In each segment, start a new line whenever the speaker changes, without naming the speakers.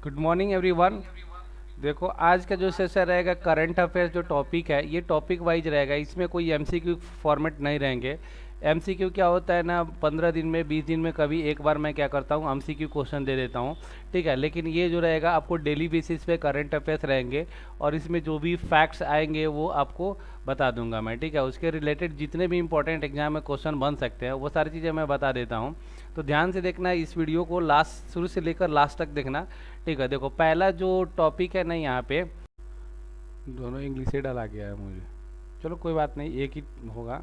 Good morning everyone. देखो आज का जो सेशन रहेगा करंट अफेयर्स जो टॉपिक है ये टॉपिक वाइज रहेगा, इसमें कोई एमसीक्यू फॉर्मेट नहीं रहेंगे। एमसीक्यू क्या होता है ना, 15 दिन में 20 दिन में कभी एक बार मैं क्या करता हूँ एमसीक्यू क्वेश्चन दे देता हूँ। ठीक है, लेकिन ये जो रहेगा आपको डेली बेसिस पे करंट अफेयर्स रहेंगे और इसमें जो भी फैक्ट्स आएंगे वो आपको बता दूंगा मैं। ठीक है, उसके रिलेटेड जितने भी इंपॉर्टेंट एग्जाम में क्वेश्चन बन सकते हैं वो सारी चीज़ें मैं बता देता हूँ। तो ध्यान से देखना इस वीडियो को, लास्ट शुरू से लेकर लास्ट तक देखना। ठीक है, देखो पहला जो टॉपिक है ना, यहाँ पे दोनों इंग्लिश से डाला गया है मुझे, चलो कोई बात नहीं, एक ही होगा।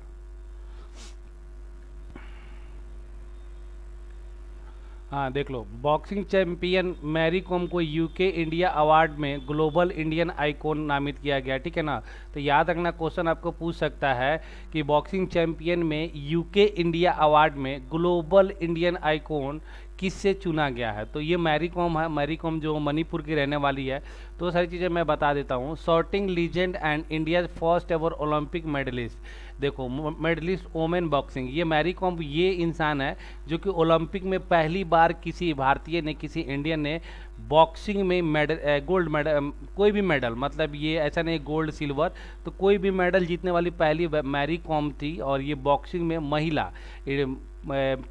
हाँ देख लो, बॉक्सिंग चैंपियन मैरी कॉम को यूके इंडिया अवार्ड में ग्लोबल इंडियन आइकॉन नामित किया गया। ठीक है ना, तो याद रखना क्वेश्चन आपको पूछ सकता है कि बॉक्सिंग चैंपियन में यूके इंडिया अवार्ड में ग्लोबल इंडियन आइकॉन किससे चुना गया है। तो ये मैरी कॉम है, मैरी कॉम जो मणिपुर की रहने वाली है। तो सारी चीज़ें मैं बता देता हूँ। Shooting legend and India first ever Olympic medallist. देखो मेडलिस्ट वोमेन बॉक्सिंग, ये मैरी कॉम ये इंसान है जो कि ओलंपिक में पहली बार किसी भारतीय ने, किसी इंडियन ने बॉक्सिंग में मेडल, गोल्ड मेडल, कोई भी मेडल, मतलब ये ऐसा नहीं गोल्ड सिल्वर, तो कोई भी मेडल जीतने वाली पहली मैरी कॉम थी। और ये बॉक्सिंग में महिला,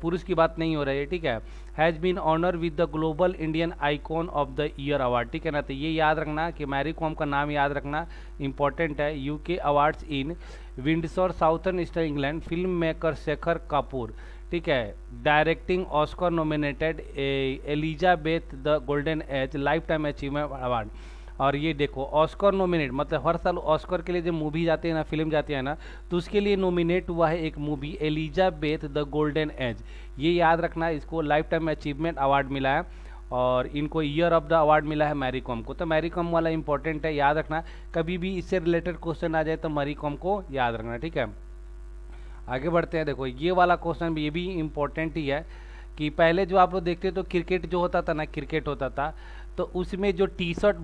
पुरुष की बात नहीं हो रही है। ठीक है, has been honour with the global Indian icon of the year award. ठीक है ना, तो ये याद रखना कि मैरी कॉम का नाम याद रखना इंपॉर्टेंट है। यूके अवार्ड्स इन Windsor southern eastern England, film maker Shekhar Kapoor. ठीक है, directing Oscar nominated Elizabeth the golden age life time achievement award. और ये देखो ऑस्कर नॉमिनेट, मतलब हर साल ऑस्कर के लिए जो मूवी जाती है ना, फिल्म जाती है ना, तो उसके लिए नॉमिनेट हुआ है एक movie Elizabeth the golden age. ये याद रखना, इसको लाइफ टाइम अचीवमेंट अवार्ड मिला है और इनको ईयर ऑफ द अवार्ड मिला है मैरी कॉम को। तो मैरी कॉम वाला इंपॉर्टेंट है, याद रखना। कभी भी इससे रिलेटेड क्वेश्चन आ जाए तो मैरी कॉम को याद रखना। ठीक है, आगे बढ़ते हैं। देखो ये वाला क्वेश्चन भी, ये भी इम्पोर्टेंट ही है कि पहले जो आप लोग देखते तो क्रिकेट जो होता था ना, क्रिकेट होता था तो उसमें जो टी शर्ट,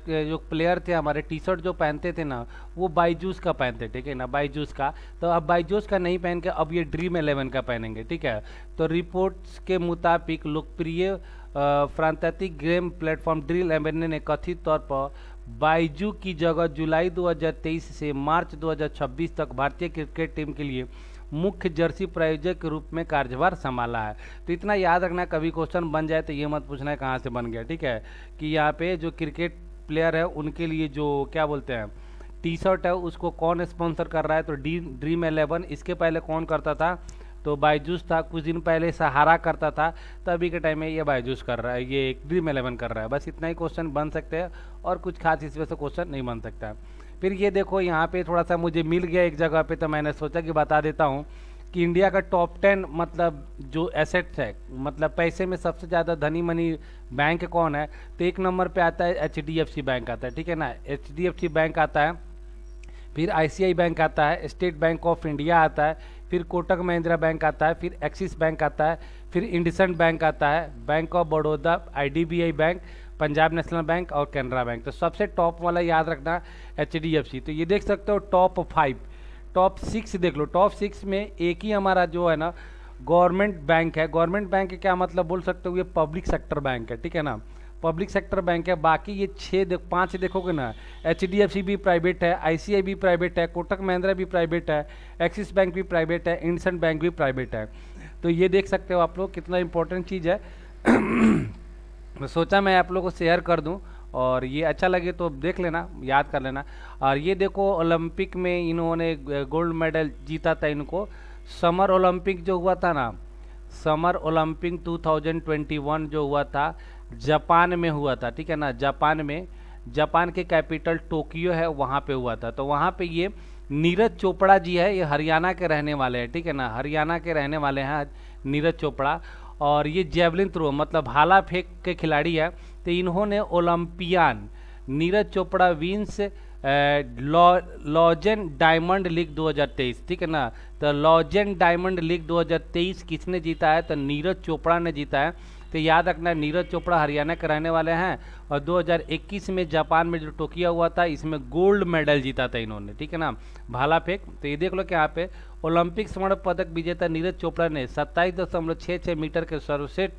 जो प्लेयर थे हमारे, टी शर्ट जो पहनते थे ना वो बाईजूस का पहनते। ठीक है ना, बाईजूस का। तो अब बाईजूस का नहीं पहन के अब ये ड्रीम 11 का पहनेंगे। ठीक है, तो रिपोर्ट्स के मुताबिक लोकप्रिय फ्रांतीसी गेम प्लेटफॉर्म ड्रीम 11 ने कथित तौर पर बाइजू की जगह जुलाई 2023 से मार्च 2026 तक भारतीय क्रिकेट टीम के लिए मुख्य जर्सी प्रायोजक के रूप में कार्यभार संभाला है। तो इतना याद रखना, कभी क्वेश्चन बन जाए तो ये मत पूछना है कहाँ से बन गया। ठीक है, कि यहाँ पे जो क्रिकेट प्लेयर है उनके लिए जो क्या बोलते हैं टी शर्ट है उसको कौन स्पॉन्सर कर रहा है, तो ड्रीम 11। इसके पहले कौन करता था, तो बायजूस था। कुछ दिन पहले सहारा करता था, तो अभी के टाइम में ये बायजूस कर रहा है, ये ड्रीम 11 कर रहा है। बस इतना ही क्वेश्चन बन सकते हैं और कुछ खास इस वजह से क्वेश्चन नहीं बन सकता है। फिर ये देखो यहाँ पे थोड़ा सा मुझे मिल गया एक जगह पे, तो मैंने सोचा कि बता देता हूँ कि इंडिया का टॉप 10 मतलब जो एसेट्स है, मतलब पैसे में सबसे ज़्यादा धनी मनी बैंक कौन है, तो एक नंबर पे आता है HDFC बैंक आता है। ठीक है ना, HDFC बैंक आता है, फिर ICI बैंक आता है, स्टेट बैंक ऑफ इंडिया आता है, फिर कोटक महिंद्रा बैंक आता है, फिर एक्सिस बैंक आता है, फिर इंडसइंड बैंक आता है, bank of Baroda, IDBI bank, Punjab national bank और कैनरा बैंक। तो सबसे टॉप वाला याद रखना HDFC। तो ये देख सकते हो टॉप 5, टॉप 6 देख लो। टॉप 6 में एक ही हमारा जो है ना गवर्नमेंट बैंक है। गवर्नमेंट बैंक के क्या मतलब बोल सकते हो, ये पब्लिक सेक्टर बैंक है। ठीक है ना, पब्लिक सेक्टर बैंक है। बाकी ये 5 देखोगे ना, HDFC भी प्राइवेट है, ICI भी प्राइवेट है, कोटक महिंद्रा भी प्राइवेट है, एक्सिस बैंक भी प्राइवेट है, इंडसइंड बैंक भी प्राइवेट है। तो ये देख सकते हो आप लोग कितना इंपॉर्टेंट चीज़ है। तो सोचा मैं आप लोगों को शेयर कर दूं और ये अच्छा लगे तो देख लेना, याद कर लेना। और ये देखो ओलंपिक में इन्होंने गोल्ड मेडल जीता था इनको। समर ओलंपिक जो हुआ था ना, समर ओलंपिक 2021 जो हुआ था जापान में हुआ था। ठीक है ना, जापान में, जापान के कैपिटल टोक्यो है, वहाँ पे हुआ था। तो वहाँ पे ये नीरज चोपड़ा जी है, ये हरियाणा के रहने वाले हैं। ठीक है ना, हरियाणा के रहने वाले हैं नीरज चोपड़ा। और ये जेवलिन थ्रो मतलब भाला फेंक के खिलाड़ी है। तो इन्होंने Olympian Neeraj Chopra wins Lausanne Diamond League 2023। ठीक है ना, तो लॉजेन डायमंड लीग 2023 किसने जीता है, तो नीरज चोपड़ा ने जीता है। तो याद रखना नीरज चोपड़ा हरियाणा के रहने वाले हैं और 2021 में जापान में जो टोक्यो हुआ था इसमें गोल्ड मेडल जीता था इन्होंने। ठीक है ना, भाला फेंक। तो ये देख लो कि यहाँ पे ओलंपिक स्वर्ण पदक विजेता नीरज चोपड़ा ने 27.66 मीटर के सर्वश्रेष्ठ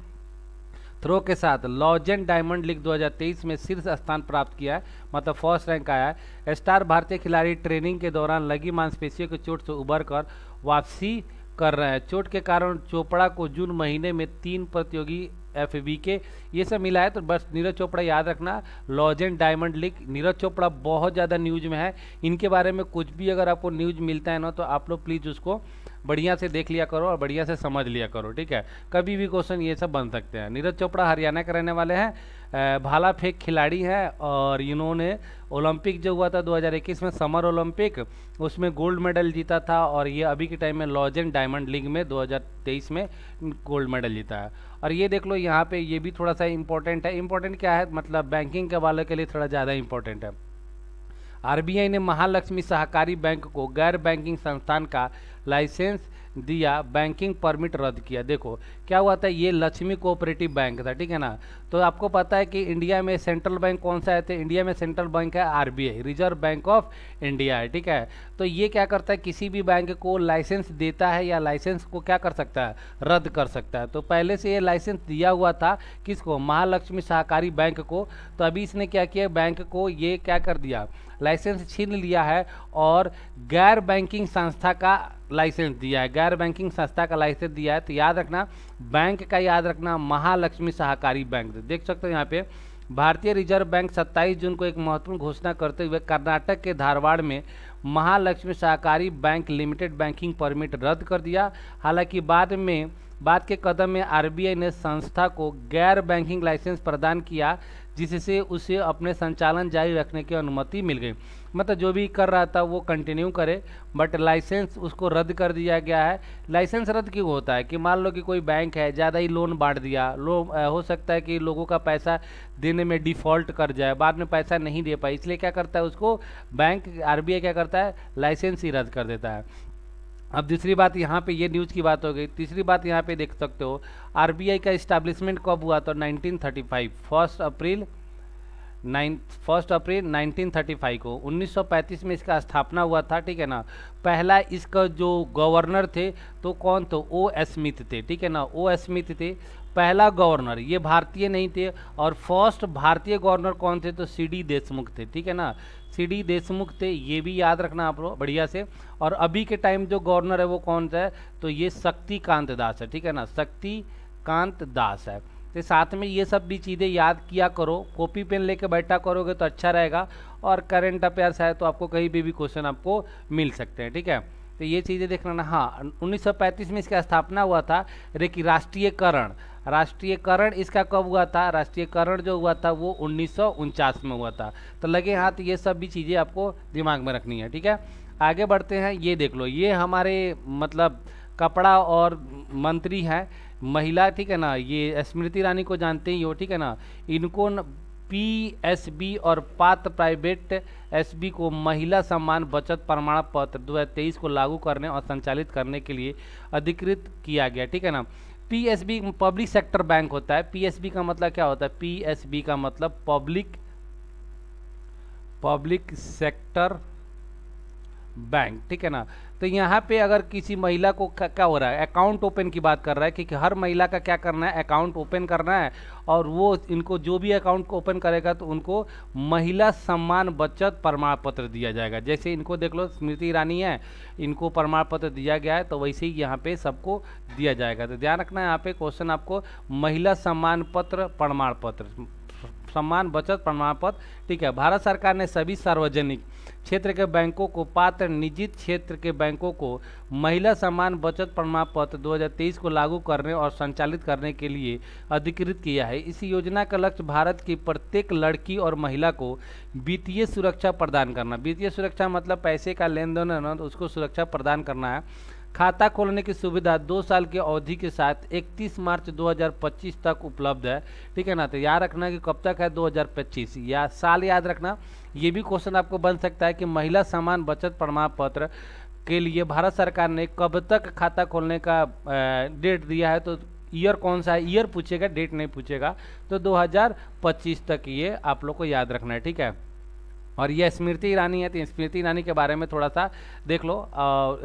थ्रो के साथ लॉजेंड डायमंड लीग 2023 में शीर्ष स्थान प्राप्त किया है, मतलब फर्स्ट रैंक आया है। स्टार भारतीय खिलाड़ी ट्रेनिंग के दौरान लगी मांसपेशियों की चोट से उबर कर वापसी कर रहे हैं। चोट के कारण चोपड़ा को जून महीने में 3 प्रतियोगी FBK ये सब मिला है। तो बस नीरज चोपड़ा याद रखना, लॉजेंड डायमंड लीग। नीरज चोपड़ा बहुत ज़्यादा न्यूज में है, इनके बारे में कुछ भी अगर आपको न्यूज मिलता है ना तो आप लोग प्लीज़ उसको बढ़िया से देख लिया करो और बढ़िया से समझ लिया करो, ठीक है। कभी भी क्वेश्चन ये सब बन सकते हैं। नीरज चोपड़ा हरियाणा के रहने वाले हैं, भाला फेंक खिलाड़ी हैं और इन्होंने ओलंपिक जो हुआ था 2021 में समर ओलंपिक, उसमें गोल्ड मेडल जीता था और ये अभी के टाइम में लॉजेंड डायमंड लीग में 2023 में गोल्ड मेडल जीता है। और ये देख लो यहाँ पे ये भी थोड़ा सा इंपॉर्टेंट है। इंपॉर्टेंट क्या है, मतलब बैंकिंग के वालों के लिए थोड़ा ज़्यादा इंपॉर्टेंट है। RBI ने महालक्ष्मी सहकारी बैंक को गैर बैंकिंग संस्थान का लाइसेंस दिया, बैंकिंग परमिट रद्द किया। देखो क्या हुआ था, ये लक्ष्मी कोऑपरेटिव बैंक था, ठीक है ना। तो आपको पता है कि इंडिया में सेंट्रल बैंक कौन सा है, तो इंडिया में सेंट्रल बैंक है RBI, reserve bank of India है, ठीक है। तो ये क्या करता है, किसी भी बैंक को लाइसेंस देता है या लाइसेंस को क्या कर सकता है, रद्द कर सकता है। तो पहले से ये लाइसेंस दिया हुआ था किसको, महालक्ष्मी सहकारी बैंक को। तो अभी इसने क्या किया, बैंक को ये क्या कर दिया, लाइसेंस छीन लिया है और गैर बैंकिंग संस्था का लाइसेंस दिया है, गैर बैंकिंग संस्था का लाइसेंस दिया है। तो याद रखना, बैंक का याद रखना महालक्ष्मी सहकारी बैंक। देख सकते हो यहाँ पे भारतीय रिजर्व बैंक 27 जून को एक महत्वपूर्ण घोषणा करते हुए कर्नाटक के धारवाड़ में महालक्ष्मी सहकारी बैंक लिमिटेड बैंकिंग परमिट रद्द कर दिया। हालांकि बाद के कदम में RBI ने संस्था को गैर बैंकिंग लाइसेंस प्रदान किया, जिससे उसे अपने संचालन जारी रखने की अनुमति मिल गई। मतलब जो भी कर रहा था वो कंटिन्यू करे, बट लाइसेंस उसको रद्द कर दिया गया है। लाइसेंस रद्द क्यों होता है कि मान लो कि कोई बैंक है ज़्यादा ही लोन बांट दिया, हो सकता है कि लोगों का पैसा देने में डिफ़ॉल्ट कर जाए, बाद में पैसा नहीं दे पाए, इसलिए क्या करता है उसको बैंक RBI क्या करता है, लाइसेंस ही रद्द कर देता है। अब दूसरी बात यहाँ पे ये न्यूज़ की बात हो गई। तीसरी बात यहाँ पे देख सकते हो RBI का इस्टेब्लिशमेंट कब हुआ, तो 1935 1 अप्रैल 1935 को 1935 में इसका स्थापना हुआ था, ठीक है ना। पहला इसका जो गवर्नर थे तो कौन, तो O. स्मिथ थे, ठीक है ना, O. स्मिथ थे पहला गवर्नर, ये भारतीय नहीं थे। और फर्स्ट भारतीय गवर्नर कौन थे, तो CD देशमुख थे, ठीक है ना, CD देशमुख थे, ये भी याद रखना आप लोग बढ़िया से। और अभी के टाइम जो गवर्नर है वो कौन सा है, तो ये शक्तिकांत दास है, ठीक है ना, शक्तिकांत दास है। तो साथ में ये सब भी चीज़ें याद किया करो, कॉपी पेन लेके बैठा करोगे तो अच्छा रहेगा। और करंट अफेयर्स है तो आपको कहीं भी क्वेश्चन आपको मिल सकते हैं, ठीक है। तो ये चीज़ें देख लेना। हाँ, 1935 में इसका स्थापना हुआ था। लेकिन राष्ट्रीयकरण इसका कब हुआ था, राष्ट्रीयकरण जो हुआ था वो 1949 में हुआ था। तो लगे हाथ, ये सब भी चीज़ें आपको दिमाग में रखनी है, ठीक है। आगे बढ़ते हैं, ये देख लो, ये हमारे मतलब कपड़ा और मंत्री हैं, महिला, ठीक है ना, ये स्मृति ईरानी को जानते ही हो, ठीक है ना। इनको PSB और पात्र प्राइवेट SB को महिला सम्मान बचत प्रमाण पत्र 2023 को लागू करने और संचालित करने के लिए अधिकृत किया गया, ठीक है ना। PSB पब्लिक सेक्टर बैंक होता है। PSB का मतलब क्या होता है, PSB का मतलब पब्लिक सेक्टर बैंक, ठीक है ना। तो यहाँ पे अगर किसी महिला को क्या हो रहा है, अकाउंट ओपन की बात कर रहा है कि हर महिला का क्या करना है, अकाउंट ओपन करना है। और वो इनको जो भी अकाउंट ओपन करेगा तो उनको महिला सम्मान बचत प्रमाण पत्र दिया जाएगा। जैसे इनको देख लो, स्मृति ईरानी है, इनको प्रमाण पत्र दिया गया है, तो वैसे ही यहाँ पे सबको दिया जाएगा। तो ध्यान रखना, यहाँ पे क्वेश्चन आपको महिला सम्मान पत्र प्रमाण पत्र, सम्मान बचत प्रमाण पत्र, ठीक है। भारत सरकार ने सभी सार्वजनिक क्षेत्र के बैंकों को पात्र निजी क्षेत्र के बैंकों को महिला सम्मान बचत प्रमाण पत्र 2023 को लागू करने और संचालित करने के लिए अधिकृत किया है। इस योजना का लक्ष्य भारत की प्रत्येक लड़की और महिला को वित्तीय सुरक्षा प्रदान करना। वित्तीय सुरक्षा मतलब पैसे का लेन देन है ना, तो उसको सुरक्षा प्रदान करना है। खाता खोलने की सुविधा 2 साल की अवधि के साथ 31 मार्च 2025 तक उपलब्ध है, ठीक है ना। तो याद रखना कि कब तक है, 2025, या साल याद रखना। ये भी क्वेश्चन आपको बन सकता है कि महिला सम्मान बचत प्रमाण पत्र के लिए भारत सरकार ने कब तक खाता खोलने का डेट दिया है, तो ईयर कौन सा है, ईयर पूछेगा, डेट नहीं पूछेगा। तो 2025 तक ये आप लोग को याद रखना है, ठीक है। और ये स्मृति ईरानी है, तो स्मृति ईरानी के बारे में थोड़ा सा देख लो।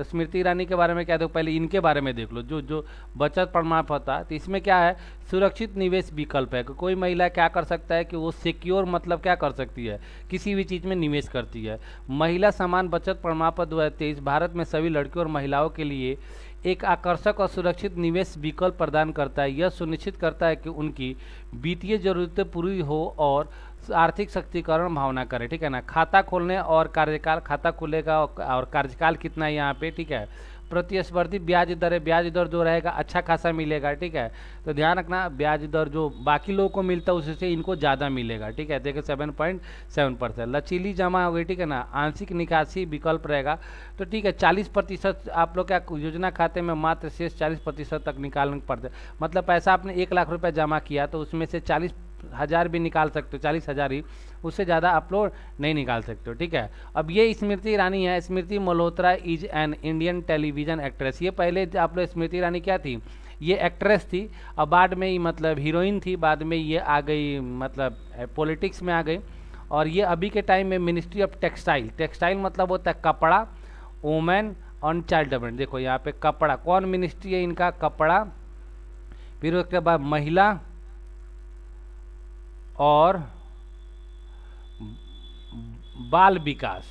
स्मृति ईरानी के बारे में क्या, देखो पहले इनके बारे में देख लो। जो जो बचत प्रमाण पत्र है, तो इसमें क्या है, सुरक्षित निवेश विकल्प है कि कोई महिला क्या कर सकता है कि वो सिक्योर मतलब क्या कर सकती है, किसी भी चीज़ में निवेश करती है। महिला समान बचत प्रमाण पत्र 2023 भारत में सभी लड़कियों और महिलाओं के लिए एक आकर्षक और सुरक्षित निवेश विकल्प प्रदान करता है। यह सुनिश्चित करता है कि उनकी वित्तीय जरूरतें पूरी हो और आर्थिक शक्तिकरण भावना करे, ठीक है ना। खाता खोलने और कार्यकाल, खाता खुलेगा और कार्यकाल कितना है यहाँ पे, ठीक है। प्रतिस्पर्धी ब्याज दर है, ब्याज दर जो रहेगा अच्छा खासा मिलेगा, ठीक है। तो ध्यान रखना, ब्याज दर जो बाकी लोगों को मिलता है उससे इनको ज़्यादा मिलेगा, ठीक है। देखिए 7.7%। लचीली जमा हो गई, ठीक है ना। आंशिक निकासी विकल्प रहेगा, तो ठीक है 40% आप लोग क्या योजना खाते में मात्र शेष 40% तक निकालने पड़ते, मतलब पैसा आपने 1 लाख रुपये जमा किया तो उसमें से 40,000 भी निकाल सकते हो, 40,000 ही, उससे ज़्यादा आप लोग नहीं निकाल सकते हो, ठीक है। अब ये स्मृति ईरानी है। Smriti Malhotra is an Indian television actress. ये पहले आप लोग स्मृति ईरानी क्या थी, ये एक्ट्रेस थी, अब बाद में ही मतलब हीरोइन थी, बाद में ये आ गई मतलब पॉलिटिक्स में आ गई। और ये अभी के टाइम में मिनिस्ट्री ऑफ टेक्सटाइल, टेक्सटाइल मतलब होता है कपड़ा, वुमेन और चाइल्ड डेवलपमेंट। देखो यहाँ पे कपड़ा, कौन मिनिस्ट्री है इनका, कपड़ा, फिर उसके बाद महिला और बाल विकास,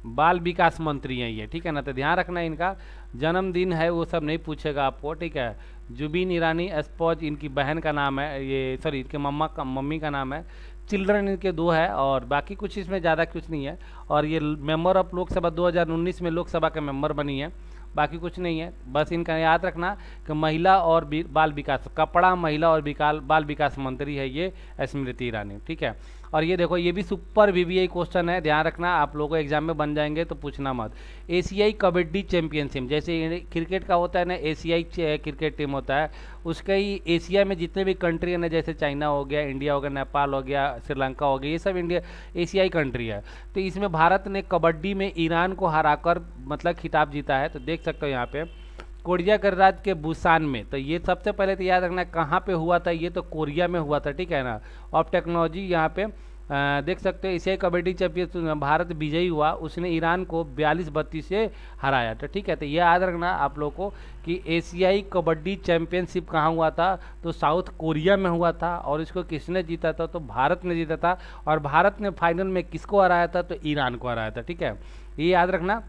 बाल विकास मंत्री हैं ये, ठीक है ना। तो ध्यान रखना इनका जन्मदिन है वो सब नहीं पूछेगा आपको, ठीक है। जुबीन ईरानी एस्पोज इनकी बहन का नाम है, ये सॉरी इनके मम्मी का नाम है। चिल्ड्रन इनके 2 है और बाकी कुछ इसमें ज़्यादा कुछ नहीं है। और ये मेंबर ऑफ लोकसभा 2019 में लोकसभा के मेंबर बनी है, बाकी कुछ नहीं है। बस इनका याद रखना कि महिला और बाल विकास, कपड़ा, महिला और बाल विकास मंत्री है ये स्मृति ईरानी, ठीक है। और ये देखो ये भी सुपर वीवीआई क्वेश्चन है, ध्यान रखना, आप लोगों को एग्जाम में बन जाएंगे तो पूछना मत। एशियाई कबड्डी चैंपियनशिप, जैसे क्रिकेट का होता है ना, एशियाई क्रिकेट टीम होता है, उसका ही एशिया में जितने भी कंट्री है ना, जैसे चाइना हो गया, इंडिया हो गया, नेपाल हो गया, श्रीलंका हो गया, ये सब इंडिया एशियाई कंट्री है। तो इसमें भारत ने कबड्डी में ईरान को हराकर मतलब खिताब जीता है। तो देख सकते हो यहाँ पे कोरिया गणराज्य के बुसान में, तो ये सबसे पहले तो याद रखना कहाँ पे हुआ था, ये तो कोरिया में हुआ था, ठीक है ना। ऑफ टेक्नोलॉजी यहाँ पे देख सकते हो, एशियाई कबड्डी चैंपियन भारत विजयी हुआ, उसने ईरान को 42-32 से हराया, तो ठीक है। तो ये याद रखना आप लोग को कि एशियाई कबड्डी चैंपियनशिप कहाँ हुआ था, तो साउथ कोरिया में हुआ था। और इसको किसने जीता था, तो भारत ने जीता था। और भारत ने फाइनल में किसको हराया था, तो ईरान को हराया था, ठीक है, ये याद रखना।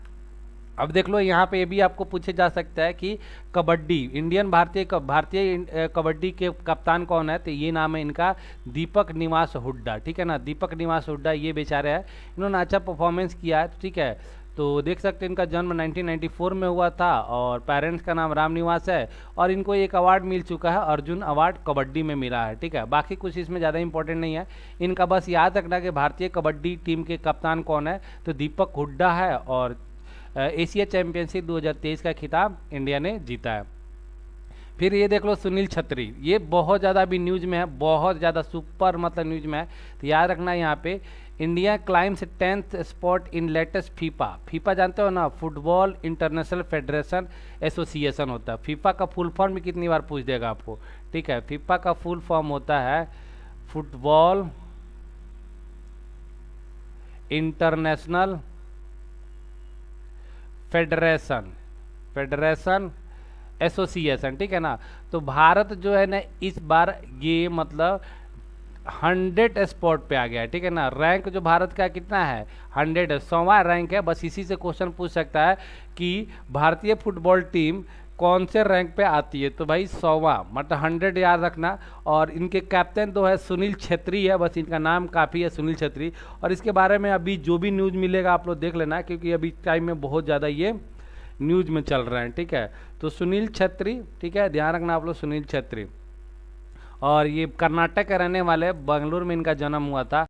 अब देख लो यहाँ पे ये भी आपको पूछे जा सकता है कि कबड्डी इंडियन भारतीय कबड्डी के कप्तान कौन है, तो ये नाम है इनका दीपक निवास हुड्डा, ठीक है ना। दीपक निवास हुड्डा ये बेचारे हैं, इन्होंने अच्छा परफॉर्मेंस किया है, ठीक है। तो देख सकते हैं इनका जन्म 1994 में हुआ था और पेरेंट्स का नाम राम निवास है। और इनको एक अवार्ड मिल चुका है, अर्जुन अवार्ड कबड्डी में मिला है, ठीक है। बाकी कुछ इसमें ज़्यादा इंपॉर्टेंट नहीं है, इनका बस याद रखना कि भारतीय कबड्डी टीम के कप्तान कौन है, तो दीपक हुड्डा है। और एशिया चैंपियनशिप 2023 का खिताब इंडिया ने जीता है। फिर ये देख लो सुनील छेत्री, ये बहुत ज़्यादा अभी न्यूज़ में है, बहुत ज़्यादा सुपर मतलब न्यूज़ में है। तो याद रखना यहाँ पे India climbs 10th spot in latest FIFA जानते हो ना, फुटबॉल इंटरनेशनल फेडरेशन एसोसिएशन होता है। फीफा का फुल फॉर्म भी कितनी बार पूछ देगा आपको, ठीक है। फीफा का फुल फॉर्म होता है फुटबॉल इंटरनेशनल फेडरेशन एसोसिएशन, ठीक है ना। तो भारत जो है ना इस बार ये मतलब 100 स्पॉट पे आ गया है, ठीक है ना। रैंक जो भारत का कितना है, 100 है, 100वां रैंक है। बस इसी से क्वेश्चन पूछ सकता है कि भारतीय फुटबॉल टीम कौन से रैंक पे आती है, तो भाई 100वां मतलब 100 याद रखना। और इनके कैप्टन तो है सुनील छेत्री है, बस इनका नाम काफ़ी है सुनील छेत्री। और इसके बारे में अभी जो भी न्यूज़ मिलेगा आप लोग देख लेना, क्योंकि अभी टाइम में बहुत ज़्यादा ये न्यूज़ में चल रहे हैं, ठीक है। तो सुनील छेत्री, ठीक है, ध्यान रखना आप लोग सुनील छेत्री। और ये कर्नाटक के रहने वाले, बेंगलुरु में इनका जन्म हुआ था।